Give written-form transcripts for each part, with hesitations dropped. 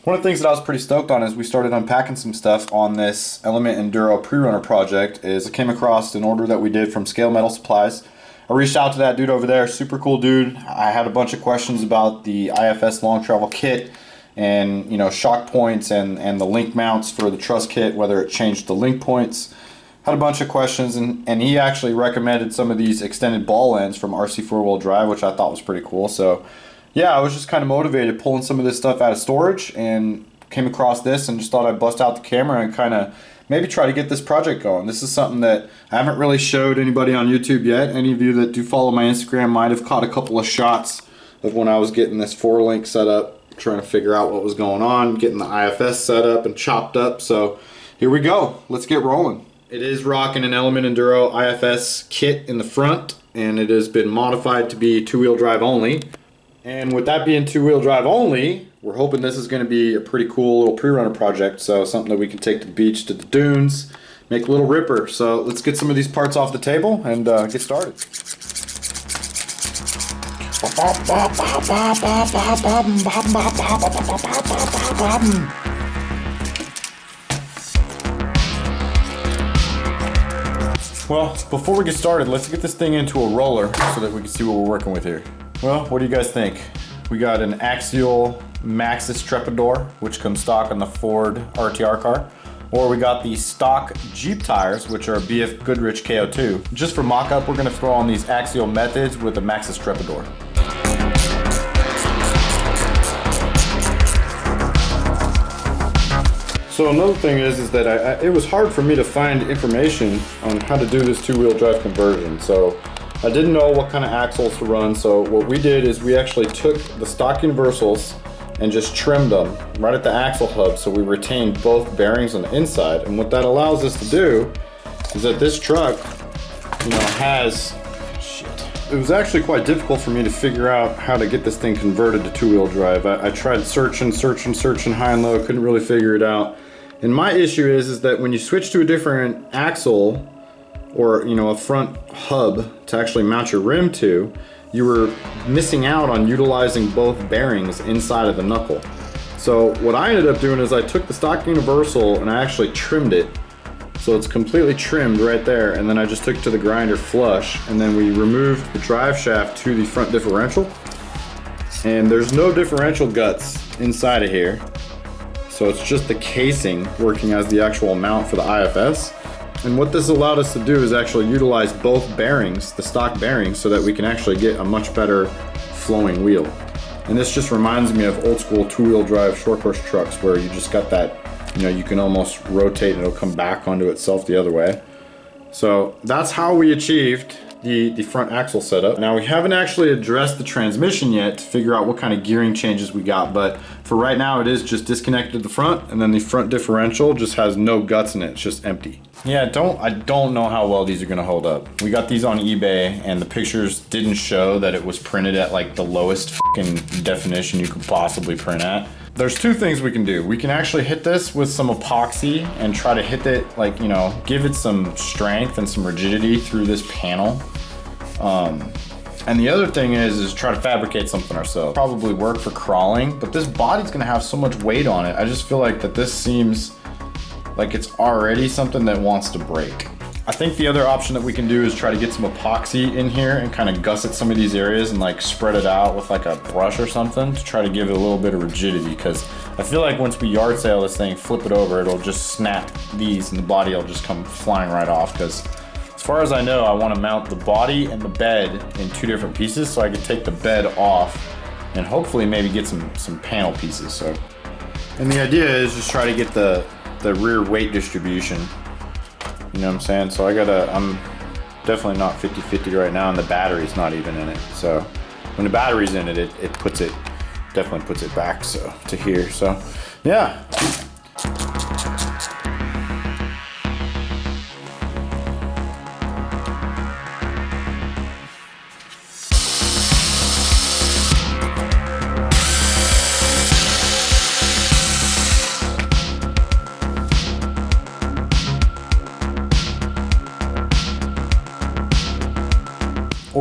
One of the things that I was pretty stoked on as we started unpacking some stuff on this Element Enduro Prerunner project is I came across an order that we did from Scale Metal Supplies. I reached out to that dude over there, super cool dude. I had a bunch of questions about the IFS long travel kit and shock points and the link mounts for the truss kit, whether it changed the link points. Had a bunch of questions, and he actually recommended some of these extended ball ends from RC 4-wheel drive, which I thought was pretty cool. So yeah, I was just kind of motivated pulling some of this stuff out of storage and came across this and just thought I'd bust out the camera and kind of maybe try to get this project going. This is something that I haven't really showed anybody on YouTube yet. Any of you that do follow my Instagram might have caught a couple of shots of when I was getting this 4-link set up, trying to figure out what was going on, getting the IFS set up and chopped up. So here we go. Let's get rolling. It is rocking an Element Enduro IFS kit in the front, and it has been modified to be 2-wheel drive only. And with that being 2-wheel drive only, we're hoping this is going to be a pretty cool little pre-runner project. So something that we can take to the beach, to the dunes, make a little ripper. So let's get some of these parts off the table and get started. Well, before we get started, let's get this thing into a roller so that we can see what we're working with here. Well, what do you guys think? We got an axial Maxxis Trepador, which comes stock on the Ford RTR car. Or we got the stock Jeep tires, which are BF Goodrich KO2. Just for mock-up, we're gonna throw on these axial methods with the Maxxis Trepador. So another thing is that it was hard for me to find information on how to do this 2-wheel drive conversion. So I didn't know what kind of axles to run. So what we did is we actually took the stock universals and just trimmed them right at the axle hub, so we retained both bearings on the inside. And what that allows us to do is that this truck, has it was actually quite difficult for me to figure out how to get this thing converted to 2-wheel drive. I tried searching high and low, couldn't really figure it out. And my issue is that when you switch to a different axle or a front hub to actually mount your rim to, you were missing out on utilizing both bearings inside of the knuckle. So what I ended up doing is I took the stock universal and I actually trimmed it. So it's completely trimmed right there, and then I just took it to the grinder flush, and then we removed the drive shaft to the front differential. And there's no differential guts inside of here. So it's just the casing working as the actual mount for the IFS. And what this allowed us to do is actually utilize both bearings, the stock bearings, so that we can actually get a much better flowing wheel. And this just reminds me of old school 2-wheel drive short course trucks where you just got that, you can almost rotate and it'll come back onto itself the other way. So that's how we achieved the front axle setup. Now we haven't actually addressed the transmission yet to figure out what kind of gearing changes we got, but for right now it is just disconnected at the front, and then the front differential just has no guts in it, it's just empty. Yeah, I don't know how well these are gonna hold up. We got these on eBay and the pictures didn't show that it was printed at like the lowest fucking definition you could possibly print at. There's two things we can do. We can actually hit this with some epoxy and try to hit it like, give it some strength and some rigidity through this panel. And the other thing is try to fabricate something ourselves. Probably work for crawling, but this body's gonna have so much weight on it. I just feel like that this seems like it's already something that wants to break. I think the other option that we can do is try to get some epoxy in here and kind of gusset some of these areas and like spread it out with like a brush or something to try to give it a little bit of rigidity, because I feel like once we yard sale this thing, flip it over, it'll just snap these and the body will just come flying right off, because as far as I know, I want to mount the body and the bed in 2 different pieces so I can take the bed off and hopefully maybe get some panel pieces. So, and the idea is just try to get the rear weight distribution. You know what I'm saying? So I'm definitely not 50-50 right now, and the battery's not even in it. So when the battery's in it, it definitely puts it back to here. So yeah.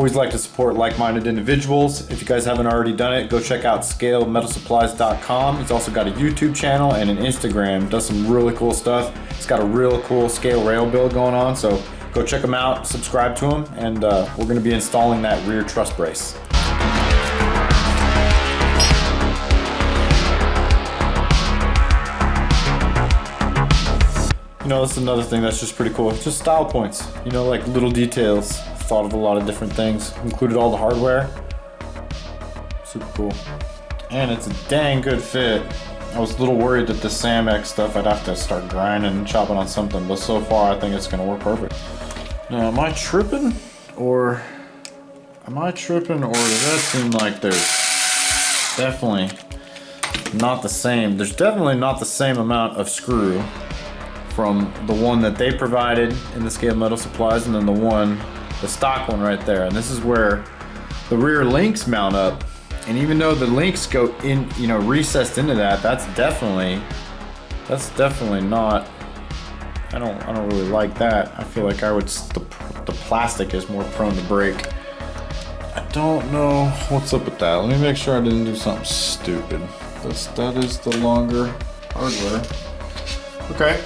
always like to support like-minded individuals. If you guys haven't already done it, go check out scalemetalsupplies.com. He's also got a YouTube channel and an Instagram. Does some really cool stuff. He's got a real cool scale rail build going on, so go check him out, subscribe to him, and we're going to be installing that rear truss brace. You know, that's another thing that's just pretty cool. Just style points. You know, like little details. Thought of a lot of different things. Included all the hardware. Super cool. And it's a dang good fit. I was a little worried that the SamX stuff I'd have to start grinding and chopping on something, but so far I think it's gonna work perfect. Now, am I tripping? Or does that seem like there's definitely not the same? There's definitely not the same amount of screw from the one that they provided in the Scale Metal Supplies and then the stock one right there. And this is where the rear links mount up. And even though the links go in, you know, recessed into that, that's definitely not, I don't really like that. I feel like the plastic is more prone to break. I don't know what's up with that. Let me make sure I didn't do something stupid. That is the longer hardware. Okay.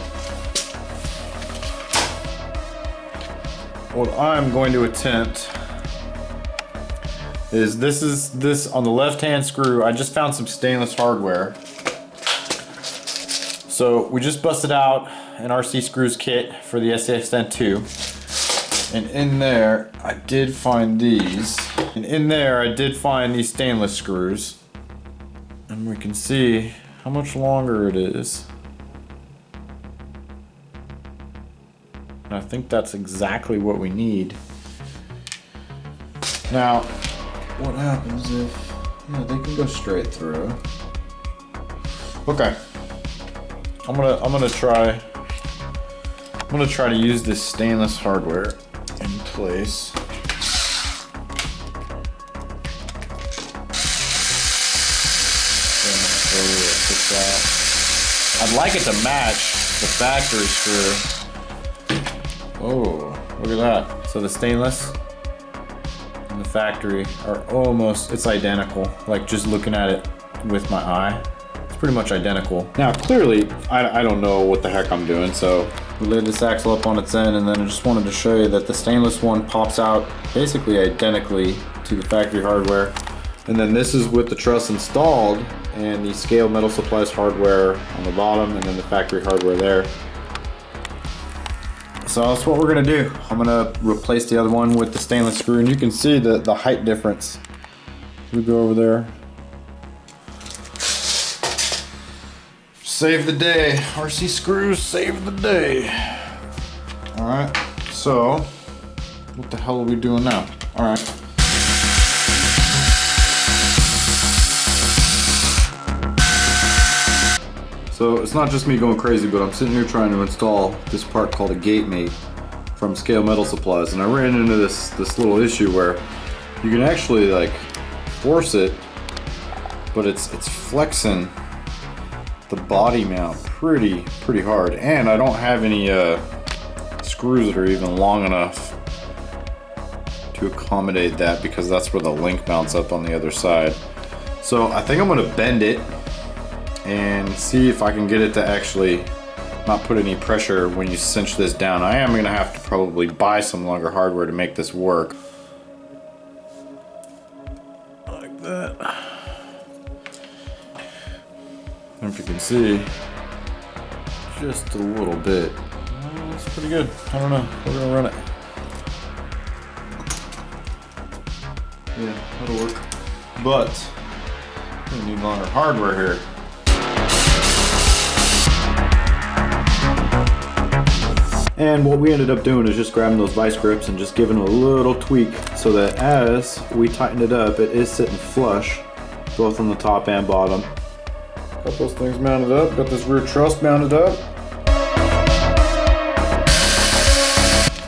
What I'm going to attempt is this on the left hand screw. I just found some stainless hardware. So we just busted out an RC Screws kit for the SCXN 2. And in there I did find these. And in there I did find these stainless screws. And we can see how much longer it is. And I think that's exactly what we need. Now, what happens if, yeah, they can go straight through. Okay. I'm gonna try to use this stainless hardware in place. I'd like it to match the factory screw. Oh, look at that. So the stainless and the factory are almost, it's identical. Like just looking at it with my eye, it's pretty much identical. Now clearly, I don't know what the heck I'm doing, so we laid this axle up on its end, and then I just wanted to show you that the stainless one pops out basically identically to the factory hardware. And then this is with the truss installed and the Scale Metal Supplies hardware on the bottom and then the factory hardware there. So that's what we're gonna do. I'm gonna replace the other one with the stainless screw, and you can see the height difference. We go over there. Save the day. RC Screws save the day. All right, so what the hell are we doing now? All right. So it's not just me going crazy, but I'm sitting here trying to install this part called a gate mate from Scale Metal Supplies, and I ran into this little issue where you can actually like force it, but it's flexing the body mount pretty hard, and I don't have any screws that are even long enough to accommodate that because that's where the link mounts up on the other side. So I think I'm gonna bend it and see if I can get it to actually not put any pressure when you cinch this down. I am gonna have to probably buy some longer hardware to make this work. Like that. And if you can see, just a little bit. Well, that's pretty good. I don't know, we're gonna run it. Yeah, that'll work. But, we need longer hardware here. And what we ended up doing is just grabbing those vice grips and just giving them a little tweak so that as we tighten it up, it is sitting flush, both on the top and bottom. Got those things mounted up, got this rear truss mounted up.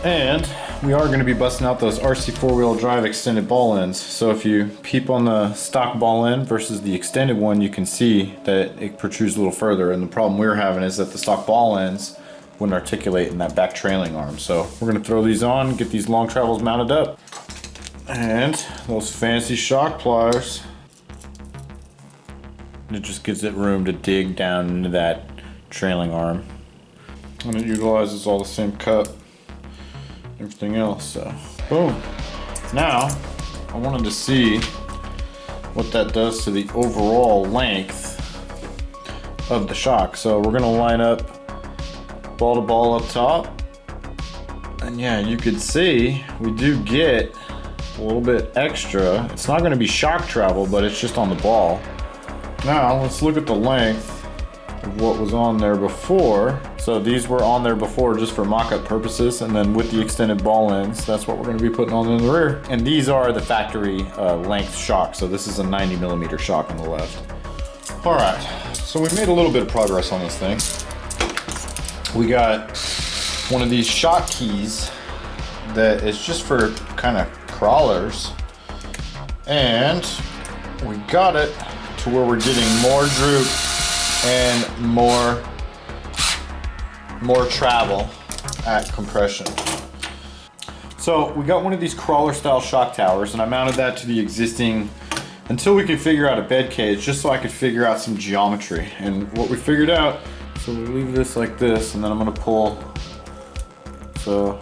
And we are going to be busting out those RC four-wheel drive extended ball ends. So if you peep on the stock ball end versus the extended one, you can see that it protrudes a little further. And the problem we're having is that the stock ball ends wouldn't articulate in that back trailing arm. So we're gonna throw these on, get these long travels mounted up. And those fancy shock pliers. It just gives it room to dig down into that trailing arm. And it utilizes all the same cut, everything else, so boom. Now, I wanted to see what that does to the overall length of the shock. So we're gonna line up ball to ball up top. And yeah, you could see we do get a little bit extra. It's not gonna be shock travel, but it's just on the ball. Now, let's look at the length of what was on there before. So these were on there before just for mock-up purposes, and then with the extended ball ends, that's what we're gonna be putting on in the rear. And these are the factory length shock, so this is a 90mm shock on the left. All right, so we made a little bit of progress on this thing. We got one of these shock keys that is just for kind of crawlers, and we got it to where we're getting more droop and more travel at compression. So we got one of these crawler style shock towers, and I mounted that to the existing until we could figure out a bed cage, just so I could figure out some geometry. And what we figured out, so we leave this like this, and then I'm gonna pull. So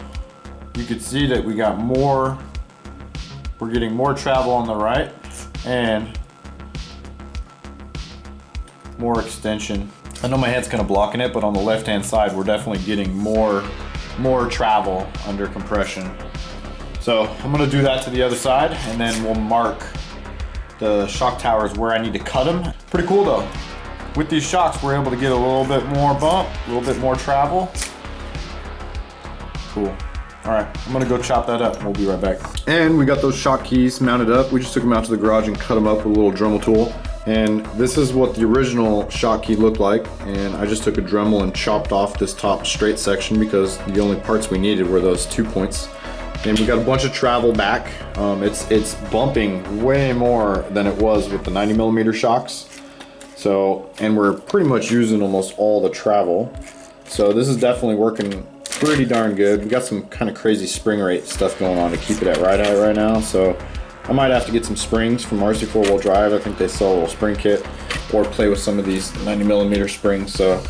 you could see that we got more, we're getting more travel on the right and more extension. I know my head's kind of blocking it, but on the left-hand side, we're definitely getting more travel under compression. So I'm gonna do that to the other side, and then we'll mark the shock towers where I need to cut them. Pretty cool though. With these shocks, we're able to get a little bit more bump, a little bit more travel. Cool. All right, I'm gonna go chop that up. We'll be right back. And we got those shock keys mounted up. We just took them out to the garage and cut them up with a little Dremel tool. And this is what the original shock key looked like. And I just took a Dremel and chopped off this top straight section because the only parts we needed were those 2 points. And we got a bunch of travel back. It's bumping way more than it was with the 90mm shocks. So, and we're pretty much using almost all the travel. So this is definitely working pretty darn good. We got some kind of crazy spring rate stuff going on to keep it at ride height right now. So I might have to get some springs from RC 4-wheel drive. I think they sell a little spring kit, or play with some of these 90mm springs. So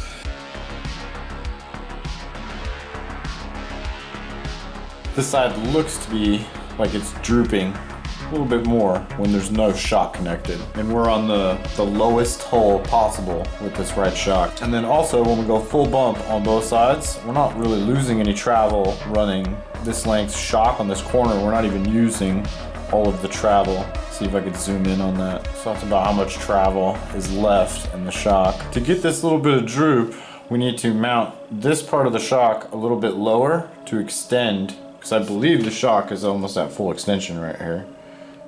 this side looks to be like it's drooping a little bit more when there's no shock connected. And we're on the lowest hole possible with this right shock. And then also when we go full bump on both sides, we're not really losing any travel running this length shock on this corner. We're not even using all of the travel. See if I could zoom in on that. So that's about how much travel is left in the shock. To get this little bit of droop, we need to mount this part of the shock a little bit lower to extend, because I believe the shock is almost at full extension right here.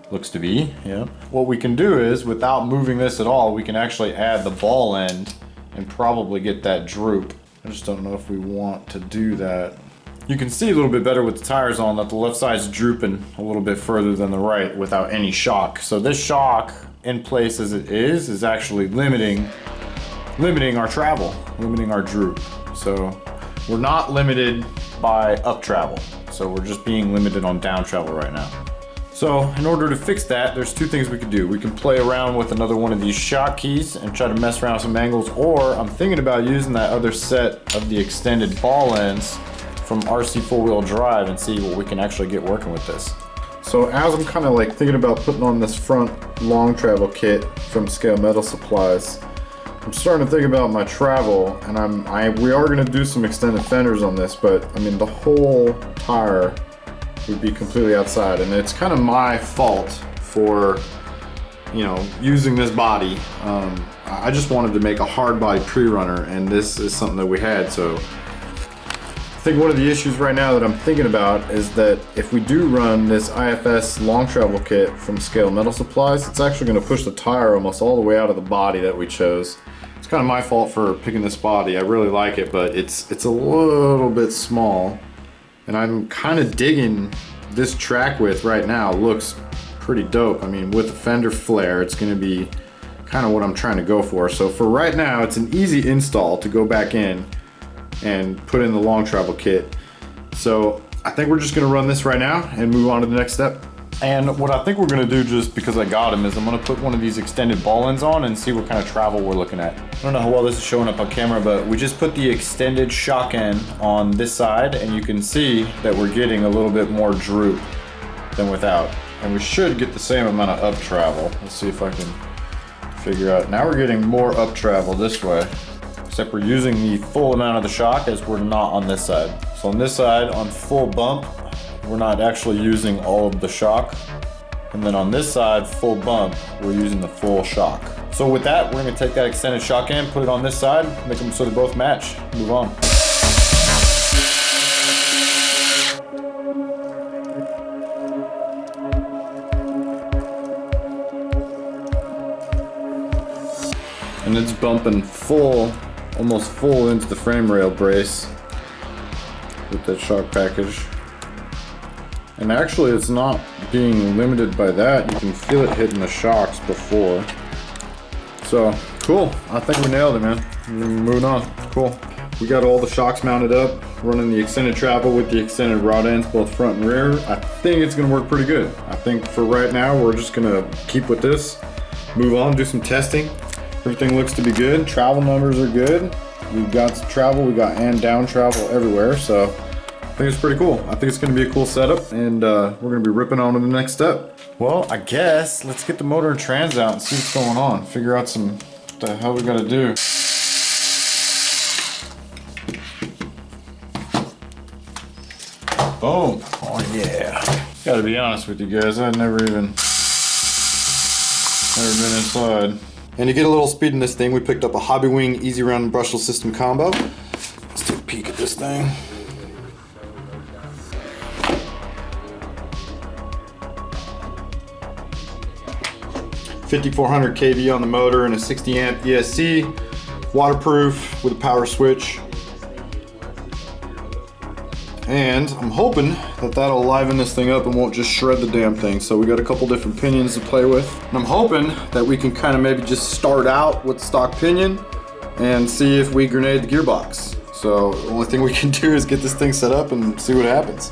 Looks to be, yeah. What we can do is, without moving this at all, we can actually add the ball end and probably get that droop. I just don't know if we want to do that. You can see a little bit better with the tires on that the left side's drooping a little bit further than the right without any shock. So this shock, in place as it is actually limiting our travel, limiting our droop. So we're not limited by up travel. So we're just being limited on down travel right now. So in order to fix that, there's two things we could do. We can play around with another one of these shock keys and try to mess around with some angles, or I'm thinking about using that other set of the extended ball ends from RC 4-wheel drive and see what we can actually get working with this. So as I'm kind of like thinking about putting on this front long travel kit from Scale Metal Supplies, I'm starting to think about my travel, and we are going to do some extended fenders on this, but I mean the whole tire would be completely outside, and it's kind of my fault for, you know, using this body. I just wanted to make a hard body Prerunner, and this is something that we had. So I think one of the issues right now that I'm thinking about is that if we do run this IFS long travel kit from Scale Metal Supplies, it's actually going to push the tire almost all the way out of the body that we chose. It's kind of my fault for picking this body. I really like it, but it's a little bit small. And I'm kind of digging this track width right now. Looks pretty dope. I mean, with the fender flare, it's going to be kind of what I'm trying to go for. So for right now, it's an easy install to go back in and put in the long travel kit. So I think we're just going to run this right now and move on to the next step. And what I think we're gonna do, just because I got him, is I'm gonna put one of these extended ball ends on and see what kind of travel we're looking at. I don't know how well this is showing up on camera, but we just put the extended shock end on this side, and you can see that we're getting a little bit more droop than without. And we should get the same amount of up travel. Let's see if I can figure out. Now we're getting more up travel this way, except we're using the full amount of the shock as we're not on this side. So on this side, on full bump, we're not actually using all of the shock. And then on this side, full bump, we're using the full shock. So with that, we're gonna take that extended shock end, put it on this side, make them so they both match, move on. And it's bumping full, almost full into the frame rail brace with that shock package. And actually it's not being limited by that. You can feel it hitting the shocks before. So, cool. I think we nailed it, man. Moving on. Cool. We got all the shocks mounted up, running the extended travel with the extended rod ends, both front and rear. I think it's gonna work pretty good. I think for right now, we're just gonna keep with this, move on, do some testing. Everything looks to be good. Travel numbers are good. We've got some travel, we got and down travel everywhere, so I think it's pretty cool. I think it's gonna be a cool setup, and we're gonna be ripping on to the next step. Well, I guess let's get the motor and trans out and see what's going on. Figure out what the hell we gotta do. Boom. Oh yeah. Gotta be honest with you guys, I've never been inside. And to get a little speed in this thing, we picked up a Hobbywing EZRun brushless system combo. Let's take a peek at this thing. $5,400 kV on the motor and a 60 amp ESC, waterproof with a power switch. And I'm hoping that that'll liven this thing up and won't just shred the damn thing. So we got a couple different pinions to play with. And I'm hoping that we can kind of maybe just start out with stock pinion and see if we grenade the gearbox. So the only thing we can do is get this thing set up and see what happens.